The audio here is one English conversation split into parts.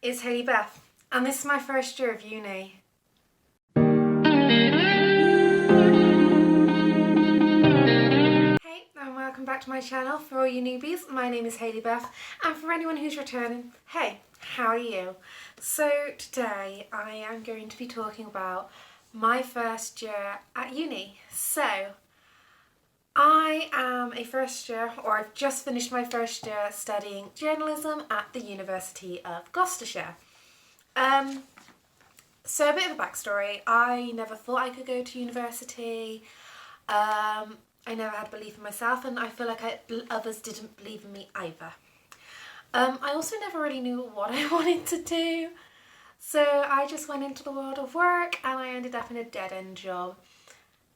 It's Hayley Beth, and this is my first year of uni. Hey, and welcome back to my channel. For all you newbies, my name is Hayley Beth, and for anyone who's returning, hey, how are you? So today I am going to be talking about my first year at uni. So I am a first year, or I've just finished my first year studying journalism at the University of Gloucestershire. So a bit of a backstory. I never thought I could go to university. I never had belief in myself, and I feel like others didn't believe in me either. I also never really knew what I wanted to do. So I just went into the world of work and I ended up in a dead-end job,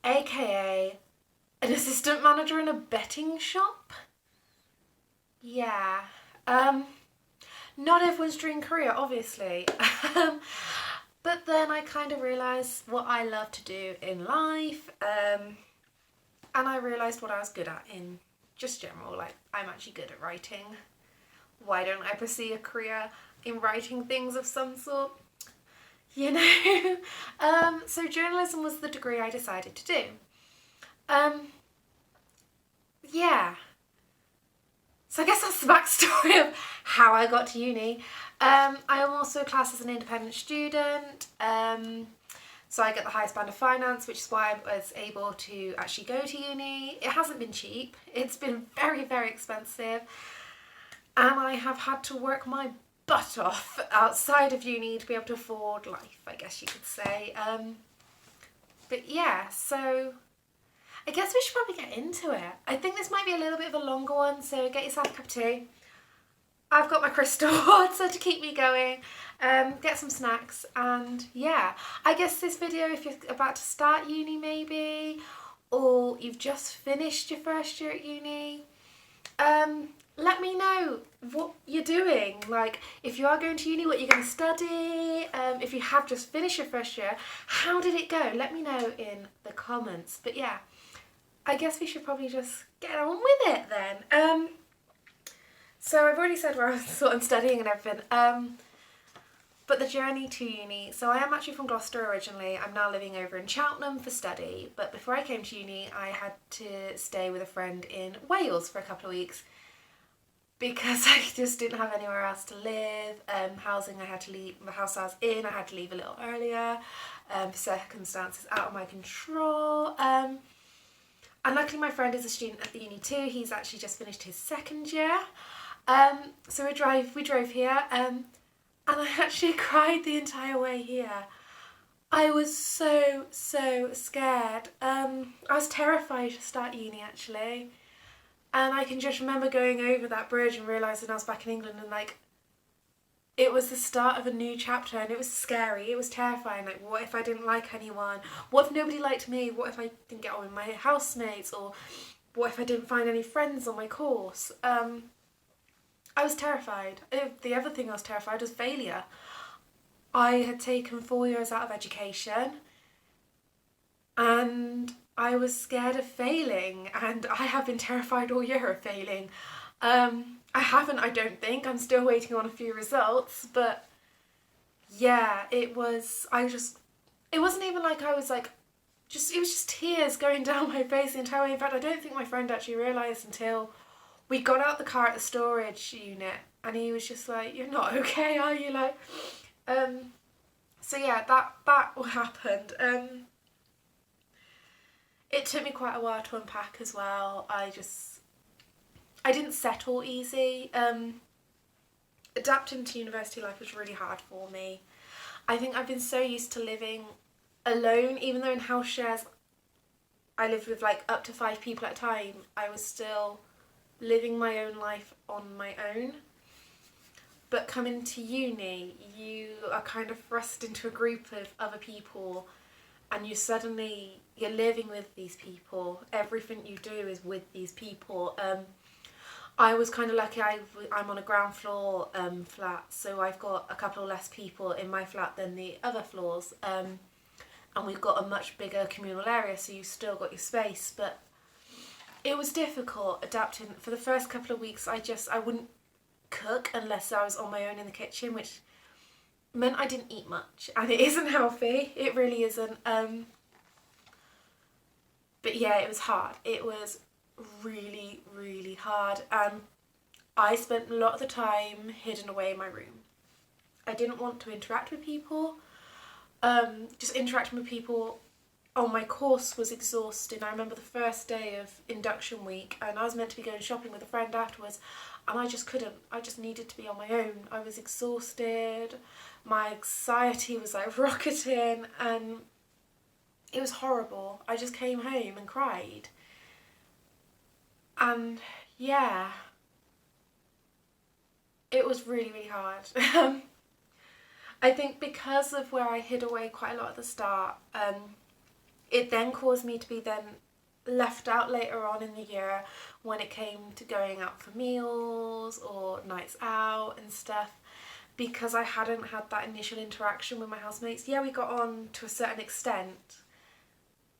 aka an assistant manager in a betting shop. Yeah. Not everyone's dream career, obviously. But then I kind of realised what I love to do in life, and I realised what I was good at in just general, like I'm actually good at writing. Why don't I pursue a career in writing things of some sort? You know? So journalism was the degree I decided to do. Yeah. So I guess that's the backstory of how I got to uni. I am also classed as an independent student, so I get the highest band of finance, which is why I was able to actually go to uni. It hasn't been cheap, it's been very, very expensive, and I have had to work my butt off outside of uni to be able to afford life, I guess you could say. But yeah, so I guess we should probably get into it. I think this might be a little bit of a longer one, so get yourself a cup of tea. I've got my crystal water to keep me going, get some snacks, and yeah. I guess this video, if you're about to start uni maybe, or you've just finished your first year at uni, let me know what you're doing. Like, if you are going to uni, what you're going to study. If you have just finished your first year, how did it go? Let me know in the comments. But yeah, I guess we should probably just get on with it then. So I've already said where I was sort of studying and everything, but the journey to uni. So I am actually from Gloucester originally. I'm now living over in Cheltenham for study, but before I came to uni I had to stay with a friend in Wales for a couple of weeks because I just didn't have anywhere else to live. Housing, I had to leave, the house I was in, I had to leave a little earlier, for circumstances out of my control. And luckily my friend is a student at the uni too. He's actually just finished his second year. So we drove here, and I actually cried the entire way here. I was so scared. I was terrified to start uni actually, and I can just remember going over that bridge and realising I was back in England, and like, it was the start of a new chapter, and it was scary, it was terrifying. Like, what if I didn't like anyone? What if nobody liked me? What if I didn't get on with my housemates? Or what if I didn't find any friends on my course? I was terrified. The other thing I was terrified was failure. I had taken 4 years out of education and I was scared of failing, and I have been terrified all year of failing. I haven't, I don't think. I'm still waiting on a few results, but yeah, it wasn't even like I was like, it was just tears going down my face the entire way. In fact, I don't think my friend actually realised until we got out the car at the storage unit, and he was just like, "You're not okay, are you?" Like, so yeah, that happened. It took me quite a while to unpack as well. I didn't settle easy. Adapting to university life was really hard for me. I think I've been so used to living alone, even though in house shares I lived with like up to 5 people at a time. I was still living my own life on my own. But coming to uni, you are kind of thrust into a group of other people, and you're living with these people. Everything you do is with these people. I was kind of lucky. I'm on a ground floor flat, so I've got a couple of less people in my flat than the other floors, and we've got a much bigger communal area, so you've still got your space. But it was difficult adapting. For the first couple of weeks I wouldn't cook unless I was on my own in the kitchen, which meant I didn't eat much, and it isn't healthy. It really isn't. But yeah, it was hard. It was really, really hard. I spent a lot of the time hidden away in my room. I didn't want to interact with people. Just interacting with people on my course was exhausting. I remember the first day of induction week, and I was meant to be going shopping with a friend afterwards, and I just couldn't. I just needed to be on my own. I was exhausted. My anxiety was like rocketing, and it was horrible. I just came home and cried. And yeah, it was really, really hard. I think because of where I hid away quite a lot at the start, it then caused me to be then left out later on in the year when it came to going out for meals or nights out and stuff, because I hadn't had that initial interaction with my housemates. Yeah, we got on to a certain extent,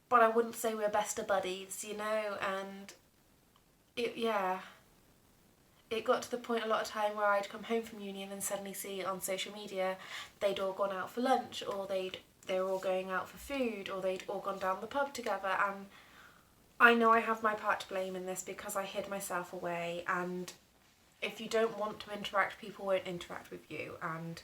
but I wouldn't say we were best of buddies, you know, and it got to the point a lot of time where I'd come home from uni and then suddenly see on social media they'd all gone out for lunch, or they were all going out for food, or they'd all gone down the pub together. And I know I have my part to blame in this because I hid myself away, and if you don't want to interact, people won't interact with you. And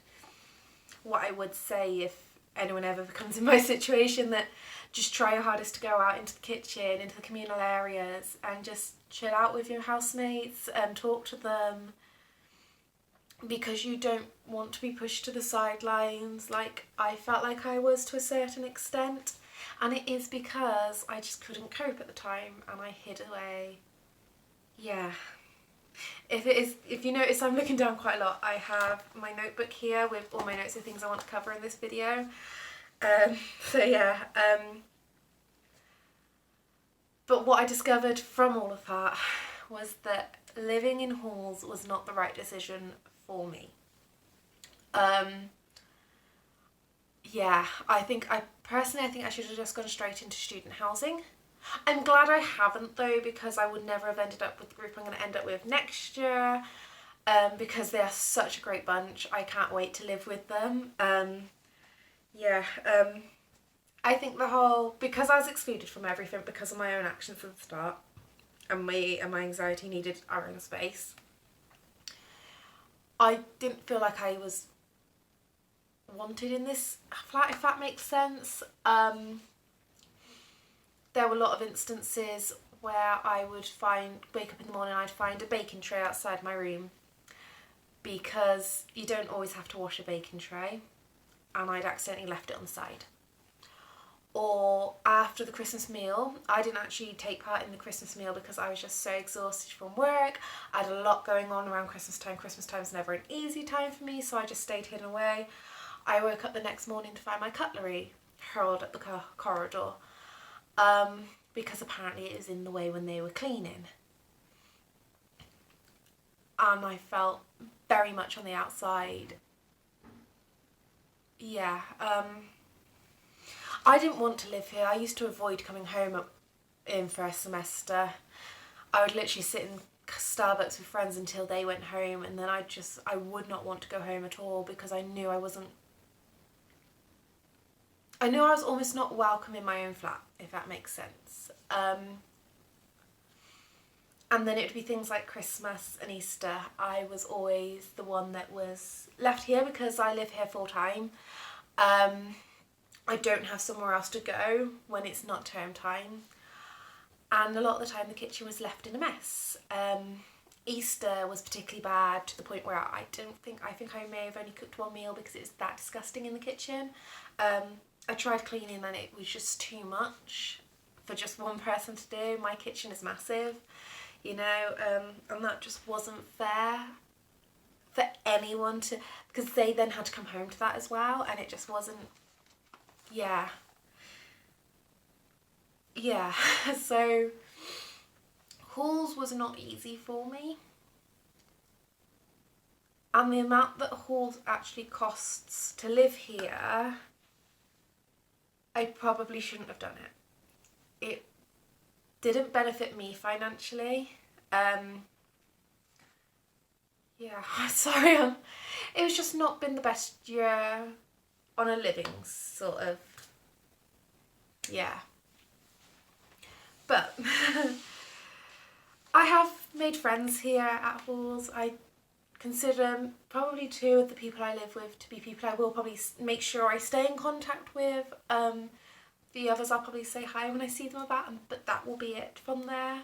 what I would say, if anyone ever becomes in my situation, that just try your hardest to go out into the kitchen, into the communal areas, and just chill out with your housemates and talk to them, because you don't want to be pushed to the sidelines like I felt like I was to a certain extent. And it is because I just couldn't cope at the time and I hid away. Yeah. If you notice, I'm looking down quite a lot. I have my notebook here with all my notes of things I want to cover in this video. But what I discovered from all of that was that living in halls was not the right decision for me. Yeah, I think I should have just gone straight into student housing. I'm glad I haven't though, because I would never have ended up with the group I'm going to end up with next year, because they are such a great bunch. I can't wait to live with them. I think because I was excluded from everything because of my own actions at the start, and my anxiety needed our own space, I didn't feel like I was wanted in this flat, if that makes sense. There were a lot of instances where I would wake up in the morning and I'd find a baking tray outside my room, because you don't always have to wash a baking tray, and I'd accidentally left it on the side. Or after the Christmas meal, I didn't actually take part in the Christmas meal because I was just so exhausted from work. I had a lot going on around Christmas time. Christmas time's never an easy time for me, so I just stayed hidden away. I woke up the next morning to find my cutlery hurled at the corridor, because apparently it was in the way when they were cleaning. And I felt very much on the outside. Yeah, I didn't want to live here. I used to avoid coming home in first semester. I would literally sit in Starbucks with friends until they went home, and then I would not want to go home at all, because I knew I was almost not welcome in my own flat, if that makes sense. And then it would be things like Christmas and Easter. I was always the one that was left here because I live here full time. I don't have somewhere else to go when it's not term time. And a lot of the time the kitchen was left in a mess. Easter was particularly bad, to the point where I think I may have only cooked one meal because it was that disgusting in the kitchen. I tried cleaning and it was just too much for just one person to do. My kitchen is massive, you know, and that just wasn't fair for anyone to, because they then had to come home to that as well, and it just wasn't, yeah. So halls was not easy for me, and the amount that halls actually costs to live here, I probably shouldn't have done it. It didn't benefit me financially. yeah, I'm sorry. It was just not been the best year on a living sort of, yeah. But I have made friends here at Halls. I consider probably 2 of the people I live with to be people I will probably make sure I stay in contact with. The others I'll probably say hi when I see them about, but that will be it from there.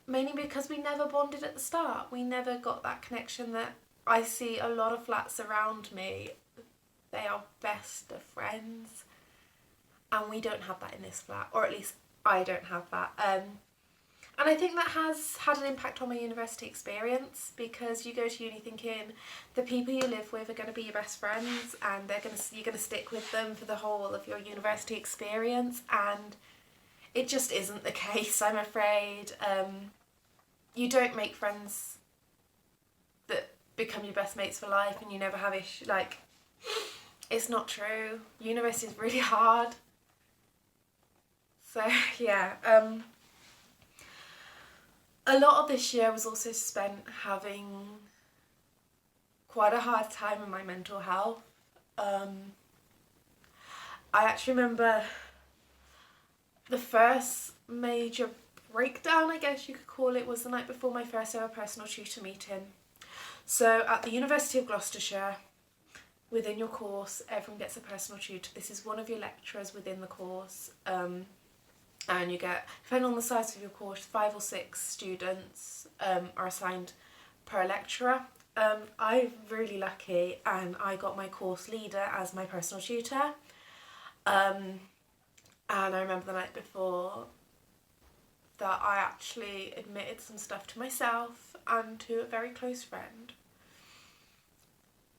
Mainly because we never bonded at the start. We never got that connection that I see a lot of flats around me. They are best of friends. And we don't have that in this flat, or at least I don't have that. And I think that has had an impact on my university experience, because you go to uni thinking the people you live with are going to be your best friends and you're going to stick with them for the whole of your university experience, and it just isn't the case, I'm afraid. You don't make friends that become your best mates for life and you never have issues. Like, it's not true. University is really hard. So yeah, a lot of this year was also spent having quite a hard time with my mental health. I actually remember the first major breakdown, I guess you could call it, was the night before my first ever personal tutor meeting. So at the University of Gloucestershire, within your course, everyone gets a personal tutor. This is one of your lecturers within the course. And you get, depending on the size of your course, 5 or 6 students are assigned per lecturer. I'm really lucky and I got my course leader as my personal tutor. And I remember the night before that I actually admitted some stuff to myself and to a very close friend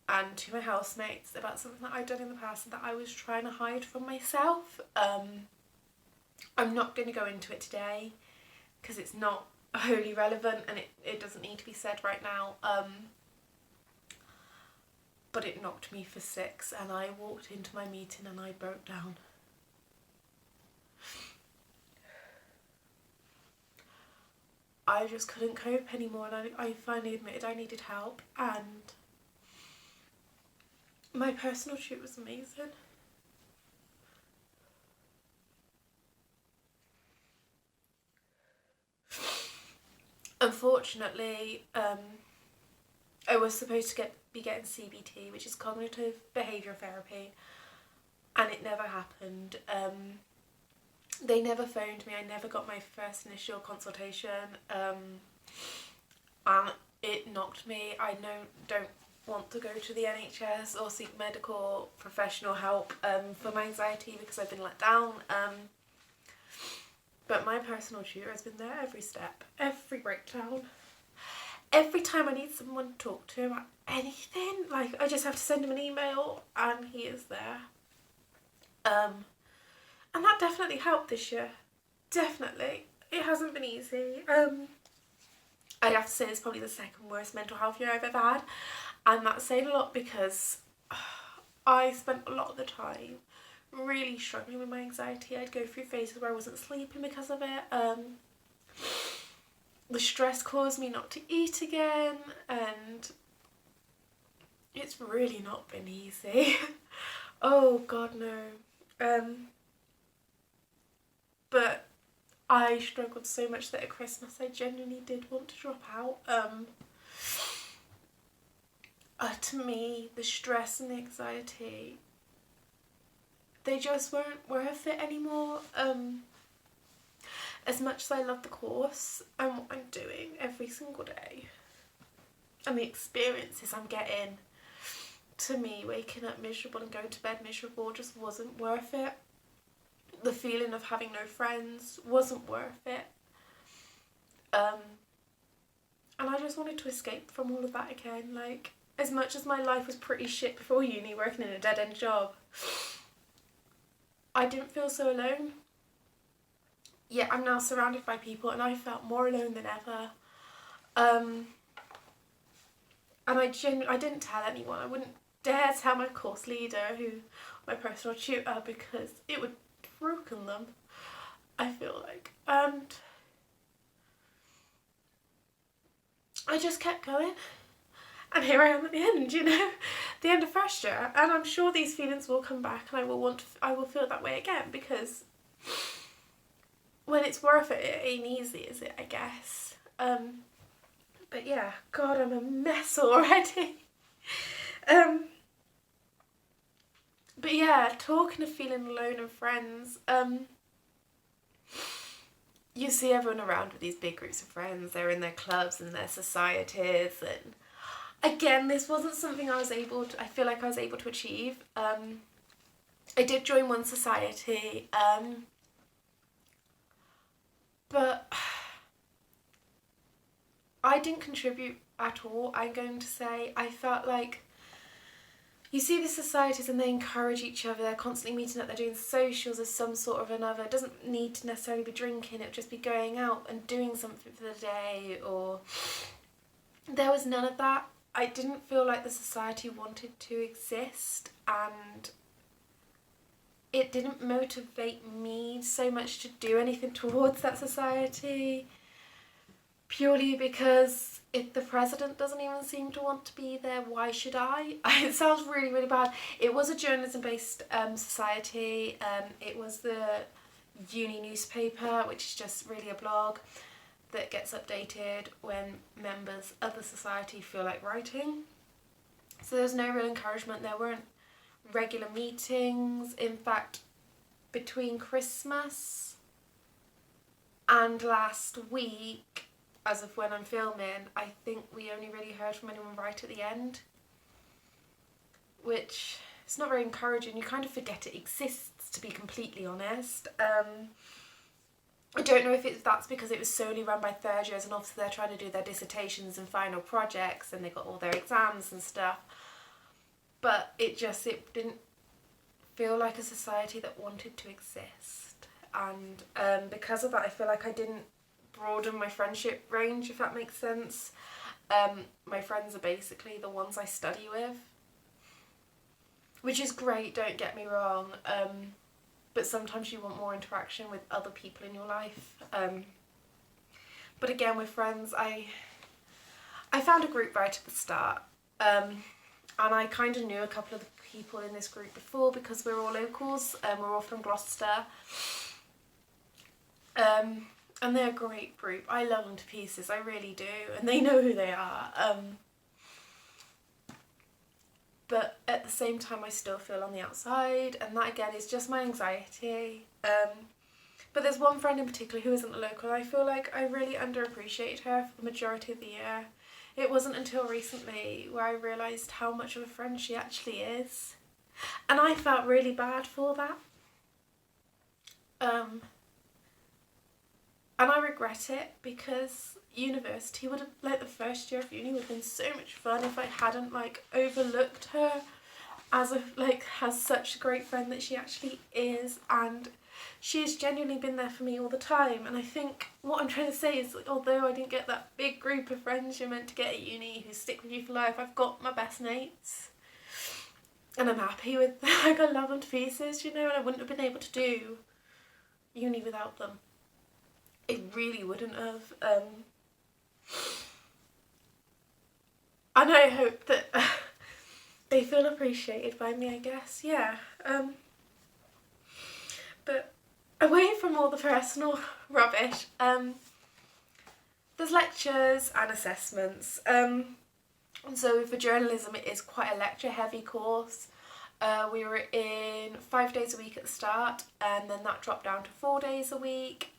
and to my housemates about something that I'd done in the past and that I was trying to hide from myself. I'm not going to go into it today because it's not wholly relevant and it doesn't need to be said right now. But it knocked me for 6 and I walked into my meeting and I broke down. I just couldn't cope anymore, and I finally admitted I needed help, and my personal tutor was amazing. Unfortunately, I was supposed to be getting CBT, which is cognitive behavioural therapy, and it never happened. They never phoned me. I never got my first initial consultation, and it knocked me. I don't want to go to the NHS or seek medical professional help for my anxiety because I've been let down. But my personal tutor has been there every step, every breakdown. Every time I need someone to talk to about anything, like I just have to send him an email and he is there. And that definitely helped this year. Definitely. It hasn't been easy. I'd have to say it's probably the second worst mental health year I've ever had. And that's saying a lot because I spent a lot of the time really struggling with my anxiety. I'd go through phases where I wasn't sleeping because of it. The stress caused me not to eat again, and it's really not been easy. Oh God, no. But I struggled so much that at Christmas I genuinely did want to drop out. To me, the stress and the anxiety, they just weren't worth it anymore. As much as I love the course and what I'm doing every single day and the experiences I'm getting, to me, waking up miserable and going to bed miserable just wasn't worth it. The feeling of having no friends wasn't worth it. And I just wanted to escape from all of that again. Like, as much as my life was pretty shit before uni, working in a dead-end job, I didn't feel so alone. Yet I'm now surrounded by people and I felt more alone than ever. And I didn't tell anyone. I wouldn't dare tell my course leader, my personal tutor, because it would have broken them, I feel like. And I just kept going. And here I am at the end, you know, the end of first year, and I'm sure these feelings will come back, and I will feel that way again, because when it's worth it, it ain't easy, is it, I guess. But yeah, God, I'm a mess already. But yeah, talking of feeling alone and friends, you see everyone around with these big groups of friends. They're in their clubs and their societies, and again, this wasn't something I feel like I was able to achieve. I did join one society, but I didn't contribute at all, I'm going to say. I felt like, you see the societies and they encourage each other, they're constantly meeting up, they're doing socials of some sort of another. It doesn't need to necessarily be drinking, it would just be going out and doing something for the day, or there was none of that. I didn't feel like the society wanted to exist, and it didn't motivate me so much to do anything towards that society, purely because if the president doesn't even seem to want to be there, why should I? It sounds really, really bad. It was a journalism-based society. It was the uni newspaper, which is just really a blog that gets updated when members of the society feel like writing. So there's no real encouragement. There weren't regular meetings. In fact, between Christmas and last week, as of when I'm filming, I think we only really heard from anyone right at the end, which is not very encouraging. You kind of forget it exists, to be completely honest. I don't know if that's because it was solely run by third years, and obviously they're trying to do their dissertations and final projects, and they got all their exams and stuff, but it didn't feel like a society that wanted to exist. And because of that, I feel like I didn't broaden my friendship range, if that makes sense. My friends are basically the ones I study with, which is great, don't get me wrong, but sometimes you want more interaction with other people in your life. But again, with friends, I found a group right at the start, and I kind of knew a couple of the people in this group before, because we're all locals, we're all from Gloucester. And they're a great group. I love them to pieces, I really do, and they know who they are. But at the same time, I still feel on the outside, and that again is just my anxiety. But there's one friend in particular who isn't a local, and I feel like I really underappreciated her for the majority of the year. It wasn't until recently where I realised how much of a friend she actually is, and I felt really bad for that. And I regret it, because university would have, like the first year of uni would have been so much fun if I hadn't like overlooked her as such a great friend that she actually is, and she has genuinely been there for me all the time. And I think what I'm trying to say is, like, although I didn't get that big group of friends you're meant to get at uni who stick with you for life, I've got my best mates, and I'm happy with them. Like, I love them to pieces, you know, and I wouldn't have been able to do uni without them. It really wouldn't have. And I hope that they feel appreciated by me, I guess. Yeah. But away from all the personal rubbish, there's lectures and assessments. And so for journalism, it is quite a lecture heavy course. We were in 5 days a week at the start, and then that dropped down to 4 days a week.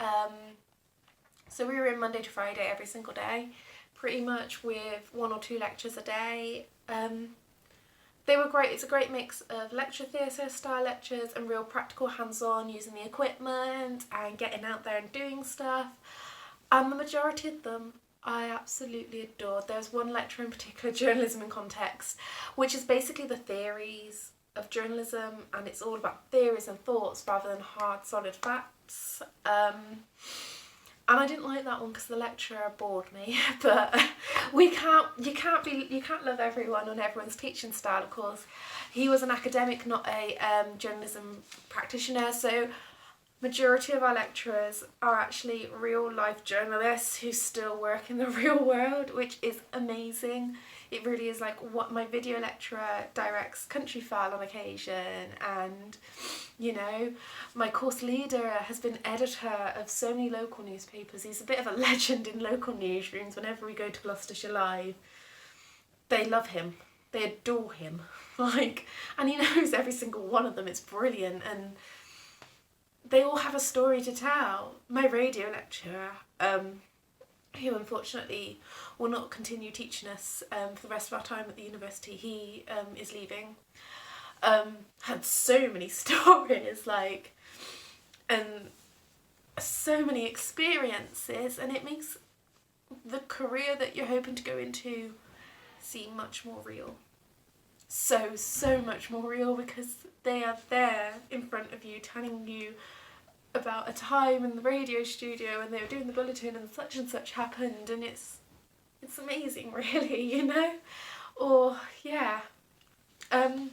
So we were in Monday to Friday every single day, pretty much, with 1 or 2 lectures a day. They were great. It's a great mix of lecture theatre style lectures and real practical hands-on, using the equipment and getting out there and doing stuff. And the majority of them I absolutely adored. There's one lecture in particular, Journalism in Context, which is basically the theories of journalism, and it's all about theories and thoughts rather than hard, solid facts. And I didn't like that one because the lecturer bored me. But you can't love everyone and everyone's teaching style, of course. He was an academic, not a journalism practitioner, so majority of our lecturers are actually real life journalists who still work in the real world, which is amazing. it really is like what my video lecturer directs Countryfile on occasion, and you know, my course leader has been editor of so many local newspapers. He's a bit of a legend in local newsrooms. Whenever we go to Gloucestershire Live, they love him, they adore him, like, and he knows every single one of them. It's brilliant, and they all have a story to tell. My radio lecturer, who unfortunately will not continue teaching us for the rest of our time at the university, he is leaving, had so many stories, like, and so many experiences, and it makes the career that you're hoping to go into seem much more real. So much more real, because they are there in front of you telling you about a time in the radio studio and they were doing the bulletin and such happened, and it's amazing, really, you know? Or yeah, and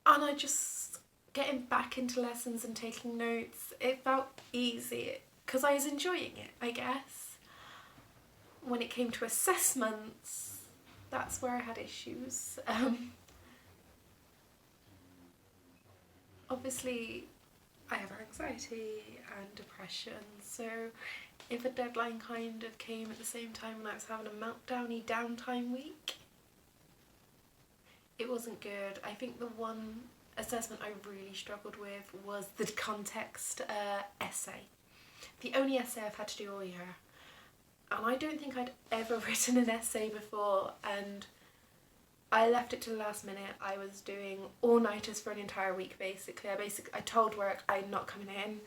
I just, getting back into lessons and taking notes, it felt easy because I was enjoying it, I guess. When it came to assessments, that's where I had issues. Obviously I have anxiety and depression, so if a deadline kind of came at the same time when I was having a meltdowny downtime week, it wasn't good. I think the one assessment I really struggled with was the context essay. The only essay I've had to do all year, and I don't think I'd ever written an essay before, and I left it to the last minute. I was doing all-nighters for an entire week, basically. I told work I'm not coming in.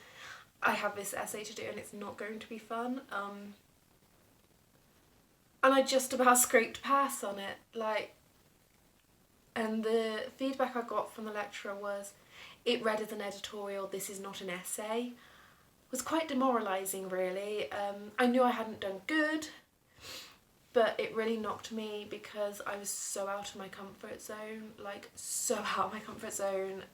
I have this essay to do and it's not going to be fun. And I just about scraped pass on it. Like, and the feedback I got from the lecturer was, it read as an editorial, this is not an essay. It was quite demoralising, really. I knew I hadn't done good, but it really knocked me because I was so out of my comfort zone, like so out of my comfort zone.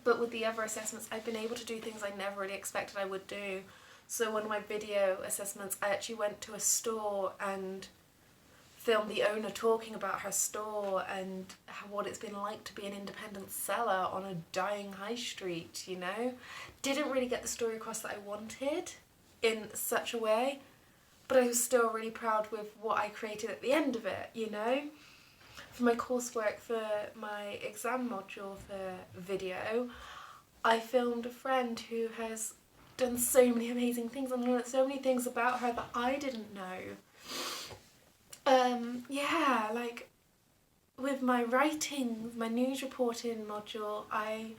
But with the other assessments, I've been able to do things I never really expected I would do. So one of my video assessments, I actually went to a store and filmed the owner talking about her store and what it's been like to be an independent seller on a dying high street, you know. Didn't really get the story across that I wanted in such a way, but I was still really proud with what I created at the end of it, you know. For my coursework for my exam module for video, I filmed a friend who has done so many amazing things and learned so many things about her that I didn't know. Yeah, like with my writing, my news reporting module, I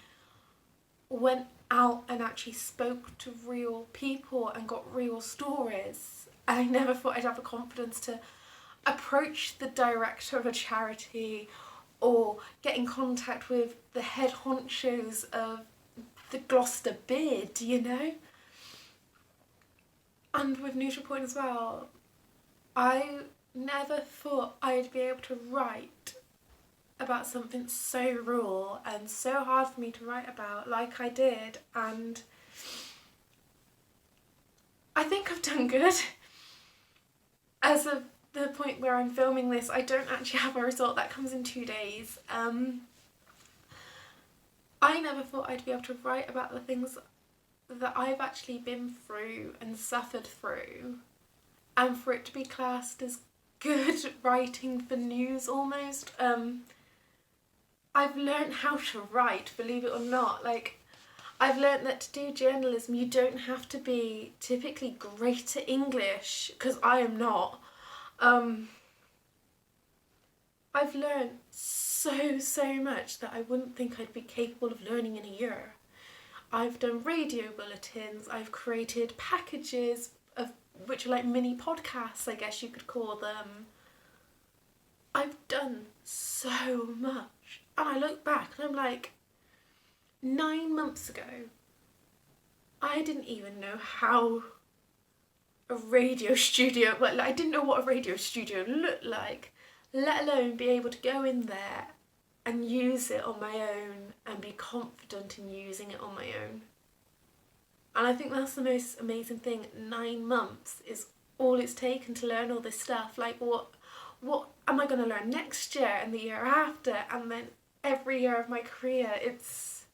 went out and actually spoke to real people and got real stories. I never thought I'd have the confidence to approach the director of a charity or get in contact with the head honchos of the Gloucester Bid, you know? And with news reporting as well, I never thought I'd be able to write about something so raw and so hard for me to write about like I did, and I think I've done good. As of the point where I'm filming this, I don't actually have a result. That comes in 2 days. I never thought I'd be able to write about the things that I've actually been through and suffered through, and for it to be classed as good writing for news almost. I've learned how to write, believe it or not. Like, I've learnt that to do journalism you don't have to be typically great at English, because I am not. I've learnt so much that I wouldn't think I'd be capable of learning in a year. I've done radio bulletins, I've created packages of which are like mini podcasts, I guess you could call them. I've done so much, and I look back and I'm like, 9 months ago I didn't even know how a radio studio, well, I didn't know what a radio studio looked like, let alone be able to go in there and use it on my own and be confident in using it on my own. And I think that's the most amazing thing. 9 months is all it's taken to learn all this stuff. Like what am I going to learn next year and the year after, and then every year of my career? It's,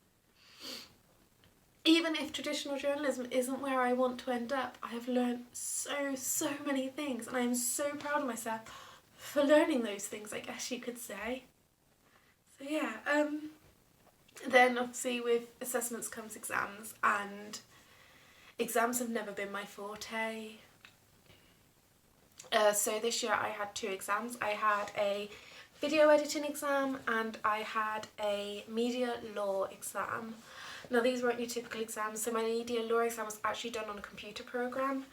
even if traditional journalism isn't where I want to end up, I have learned so many things, and I am so proud of myself for learning those things, I guess you could say. So yeah, then obviously with assessments comes exams, and exams have never been my forte. So this year I had 2 exams. I had a video editing exam and I had a media law exam. Now these weren't your typical exams. So my media law exam was actually done on a computer program,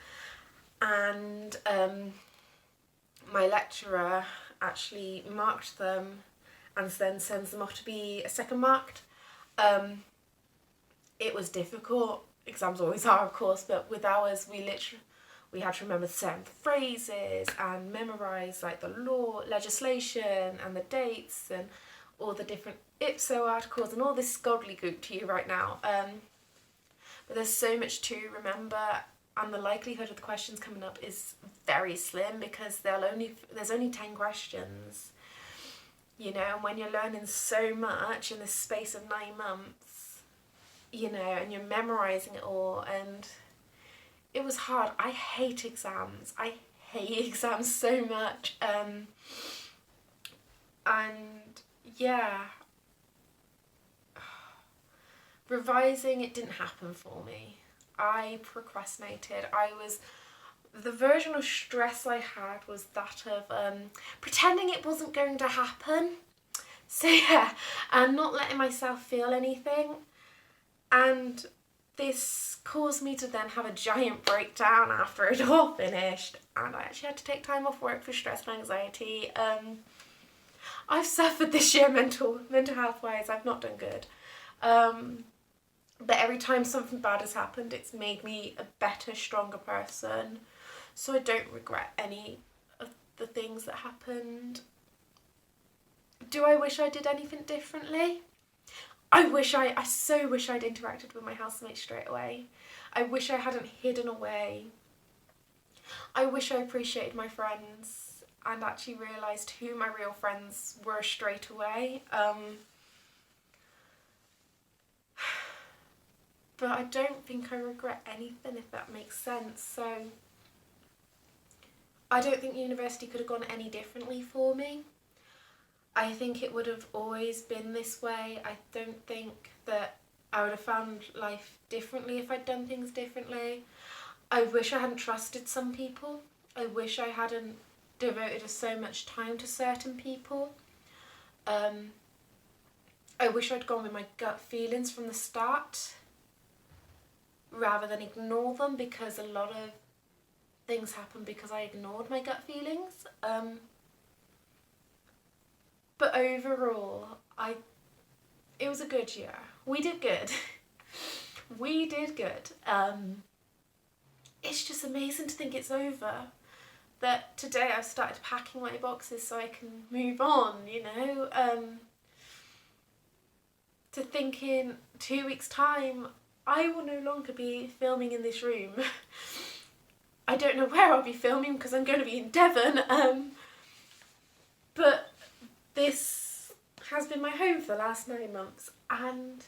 and my lecturer actually marked them and then sends them off to be a second marked. It was difficult. Exams always are, of course, but with ours we had to remember certain phrases and memorise like the law, legislation and the dates and all the different ipso articles and all this gobbledygook to you right now. But there's so much to remember, and the likelihood of the questions coming up is very slim because there's only 10 questions. You know, and when you're learning so much in the space of 9 months, you know, and you're memorising it all, and it was hard. I hate exams. I hate exams so much. And yeah, revising, it didn't happen for me. I procrastinated. The version of stress I had was that of pretending it wasn't going to happen. So yeah, and not letting myself feel anything. And this caused me to then have a giant breakdown after it all finished, and I actually had to take time off work for stress and anxiety. I've suffered this year mental health wise. I've not done good. But every time something bad has happened, it's made me a better, stronger person. So I don't regret any of the things that happened. Do I wish I did anything differently? I so wish I'd interacted with my housemates straight away. I wish I hadn't hidden away. I wish I appreciated my friends and actually realised who my real friends were straight away. But I don't think I regret anything, if that makes sense. So I don't think university could have gone any differently for me. I think it would have always been this way. I don't think that I would have found life differently if I'd done things differently. I wish I hadn't trusted some people. I wish I hadn't devoted so much time to certain people. I wish I'd gone with my gut feelings from the start rather than ignore them, because a lot of things happen because I ignored my gut feelings. But overall, it was a good year. We did good. We did good. It's just amazing to think it's over. That today I've started packing my boxes so I can move on, you know. To think in 2 weeks' time, I will no longer be filming in this room. I don't know where I'll be filming because I'm going to be in Devon. But this has been my home for the last 9 months, and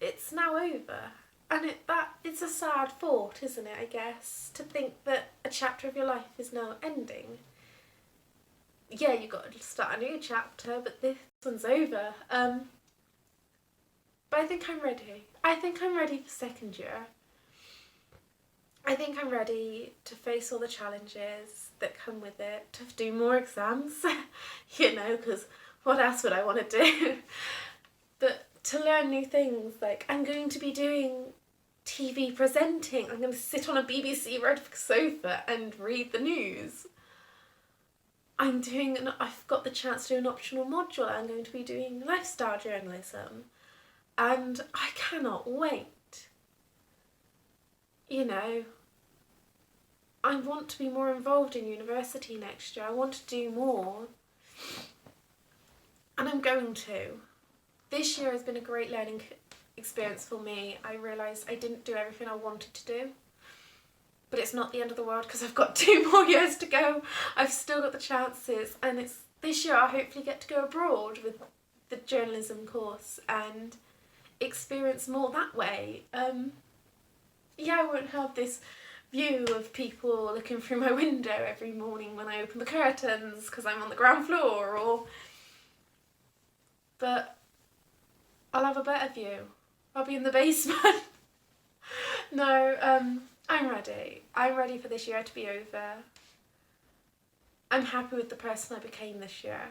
it's now over. And it's a sad thought, isn't it, I guess, to think that a chapter of your life is now ending. Yeah, you've got to start a new chapter, but this one's over. But I think I'm ready. I think I'm ready for second year. I think I'm ready to face all the challenges that come with it, to do more exams, you know, because what else would I want to do? But to learn new things, like I'm going to be doing TV presenting. I'm going to sit on a BBC red sofa and read the news. I've got the chance to do an optional module. I'm going to be doing lifestyle journalism. And I cannot wait. You know, I want to be more involved in university next year. I want to do more. And I'm going to. This year has been a great learning experience for me. I realised I didn't do everything I wanted to do. but it's not the end of the world because I've got 2 more years to go. I've still got the chances, and it's this year I'll hopefully get to go abroad with the journalism course and experience more that way. Yeah, I won't have this view of people looking through my window every morning when I open the curtains because I'm on the ground floor, but I'll have a better view. I'll be in the basement. No, I'm ready. I'm ready for this year to be over. I'm happy with the person I became this year.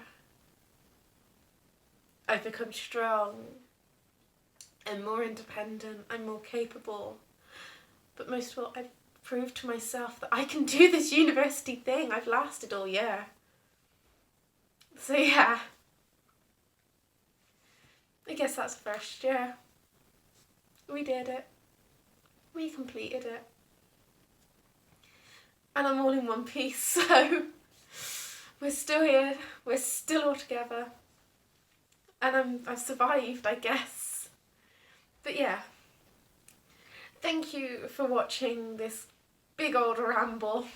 I've become strong. I'm more independent. I'm more capable. But most of all, I've proved to myself that I can do this university thing. I've lasted all year. So yeah. I guess that's the first year. We did it. We completed it. And I'm all in one piece, so we're still here. We're still all together. And I've survived, I guess. But yeah. Thank you for watching this big old ramble.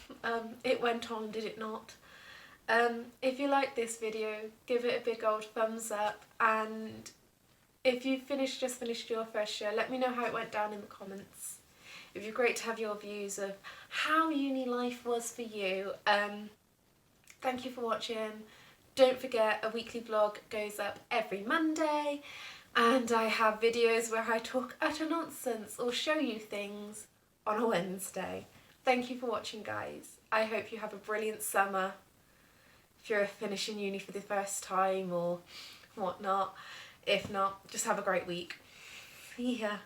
It went on, did it not? If you like this video, give it a big old thumbs up, and if you just finished your first year, let me know how it went down in the comments. It'd be great to have your views of how uni life was for you. Thank you for watching. Don't forget, a weekly vlog goes up every Monday, and I have videos where I talk utter nonsense or show you things on a Wednesday. Thank you for watching, guys. I hope you have a brilliant summer if you're finishing uni for the first time or whatnot. If not, just have a great week. See ya.